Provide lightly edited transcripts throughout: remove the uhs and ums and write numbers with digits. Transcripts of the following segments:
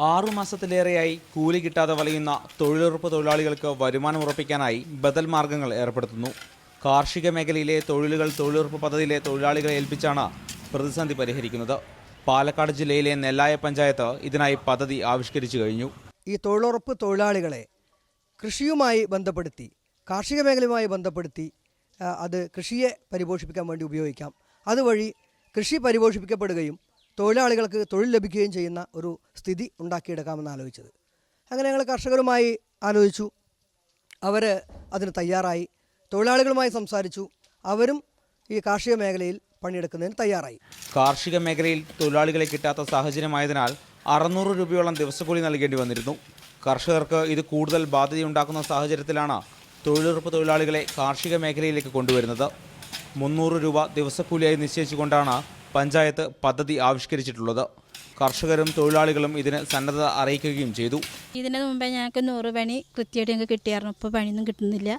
6 മാസത്തിലേറെയായി കൂലി കിട്ടാതെ വലയുന്ന തൊഴിലുറപ്പ് തൊഴിലാളികൾക്ക് വരുമാനം ഉറപ്പിക്കാനായി ബദൽ മാർഗങ്ങൾ ഏർപ്പെടുത്തുന്നു. കാർഷിക മേഖലയിലെ തൊഴിലുകൾ തൊഴിലുറപ്പ് പദ്ധതിയിലെ തൊഴിലാളികളെ ഏൽപ്പിച്ചാണ് പ്രതിസന്ധി പരിഹരിക്കുന്നത്. പാലക്കാട് ജില്ലയിലെ നെല്ലായ പഞ്ചായത്ത് ഇതിനായി പദ്ധതി ആവിഷ്കരിച്ചു കഴിഞ്ഞു. ഈ തൊഴിലുറപ്പ് തൊഴിലാളികളെ കൃഷിയുമായി ബന്ധപ്പെടുത്തി, കാർഷിക മേഖലയുമായി ബന്ധപ്പെടുത്തി അത് കൃഷിയെ പരിപോഷിപ്പിക്കാൻ വേണ്ടി ഉപയോഗിക്കാം. അതുവഴി കൃഷി പരിപോഷിപ്പിക്കപ്പെടുകയും തൊഴിലാളികൾക്ക് തൊഴിൽ ലഭിക്കുകയും ചെയ്യുന്ന ഒരു സ്ഥിതി ഉണ്ടാക്കിയെടുക്കാമെന്ന് ആലോചിച്ചത്. അങ്ങനെ ഞങ്ങൾ കർഷകരുമായി ആലോചിച്ചു, അവർ അതിന് തയ്യാറായി. തൊഴിലാളികളുമായി സംസാരിച്ചു, അവരും ഈ കാർഷിക മേഖലയിൽ പണിയെടുക്കുന്നതിന് തയ്യാറായി. കാർഷിക മേഖലയിൽ തൊഴിലാളികളെ കിട്ടാത്ത സാഹചര്യമായതിനാൽ 600 രൂപയോളം ദിവസക്കൂലി നൽകേണ്ടി വന്നിരുന്നു. കർഷകർക്ക് ഇത് കൂടുതൽ ബാധ്യതയുണ്ടാക്കുന്ന സാഹചര്യത്തിലാണ് തൊഴിലുറപ്പ് തൊഴിലാളികളെ കാർഷിക മേഖലയിലേക്ക് കൊണ്ടുവരുന്നത്. 300 രൂപ ദിവസക്കൂലിയായി നിശ്ചയിച്ചുകൊണ്ടാണ് പഞ്ചായത്ത് പദ്ധതി ആവിഷ്കരിച്ചിട്ടുള്ളത്. കർഷകരും തൊഴിലാളികളും ഇതിന് സന്നദ്ധത അറിയിക്കുകയും ചെയ്തു. ഇതിന് മുമ്പേ ഞങ്ങൾക്ക് 100 പണി കൃത്യമായിട്ട് ഞങ്ങൾക്ക് കിട്ടിയായിരുന്നു. ഇപ്പോൾ പണിയൊന്നും കിട്ടുന്നില്ല.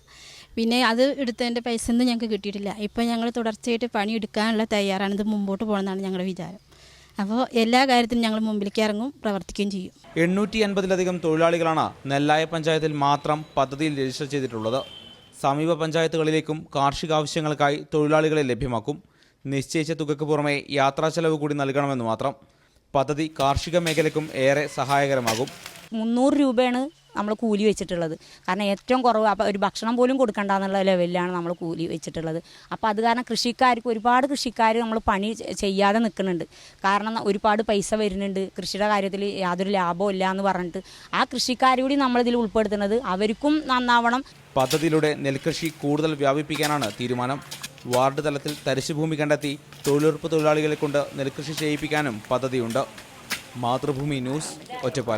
പിന്നെ അത് എടുത്തതിൻ്റെ പൈസ ഒന്നും ഞങ്ങൾക്ക് കിട്ടിയിട്ടില്ല. ഇപ്പോൾ ഞങ്ങൾ തുടർച്ചയായിട്ട് പണി എടുക്കാനുള്ള തയ്യാറാണ്. ഇത് മുമ്പോട്ട് പോകണമെന്നാണ് ഞങ്ങളുടെ വിചാരം. അപ്പോൾ എല്ലാ കാര്യത്തിനും ഞങ്ങൾ മുമ്പിലേക്ക് ഇറങ്ങും, പ്രവർത്തിക്കുകയും ചെയ്യും. 850ലധികം തൊഴിലാളികളാണ് നെല്ലായ പഞ്ചായത്തിൽ മാത്രം പദ്ധതിയിൽ രജിസ്റ്റർ ചെയ്തിട്ടുള്ളത്. സമീപ പഞ്ചായത്തുകളിലേക്കും കാർഷിക ആവശ്യങ്ങൾക്കായി തൊഴിലാളികളെ ലഭ്യമാക്കും. നിശ്ചയിച്ച തുകയ്ക്ക് പുറമെ യാത്രാ ചെലവ് കൂടി നൽകണമെന്ന് മാത്രം. പദ്ധതി കാർഷിക മേഖലയ്ക്കും ഏറെ സഹായകരമാകും. 300 രൂപയാണ് നമ്മൾ കൂലി വെച്ചിട്ടുള്ളത്. കാരണം ഏറ്റവും കുറവ്, അപ്പോൾ ഒരു ഭക്ഷണം പോലും കൊടുക്കണ്ടെന്നുള്ള ലെവലിലാണ് നമ്മൾ കൂലി വെച്ചിട്ടുള്ളത്. അപ്പോൾ അത് കാരണം ഒരുപാട് കൃഷിക്കാർ നമ്മൾ പണി ചെയ്യാതെ നിൽക്കുന്നുണ്ട്. കാരണം ഒരുപാട് പൈസ വരുന്നുണ്ട്, കൃഷിയുടെ കാര്യത്തിൽ യാതൊരു ലാഭവും ഇല്ല എന്ന് പറഞ്ഞിട്ട് ആ കൃഷിക്കാർ കൂടി നമ്മളിതിൽ ഉൾപ്പെടുത്തുന്നത് അവർക്കും നന്നാവണം. പദ്ധതിയിലൂടെ നെൽകൃഷി കൂടുതൽ വ്യാപിപ്പിക്കാനാണ് തീരുമാനം. വാർഡ് തലത്തിൽ തരിശുഭൂമി കണ്ടെത്തി തൊഴിലുറപ്പ് തൊഴിലാളികളെ കൊണ്ട് നെൽകൃഷി ചെയ്യിപ്പിക്കാനും പദ്ധതിയുണ്ട്. മാതൃഭൂമി ന്യൂസ്, ഒറ്റപ്പാലം.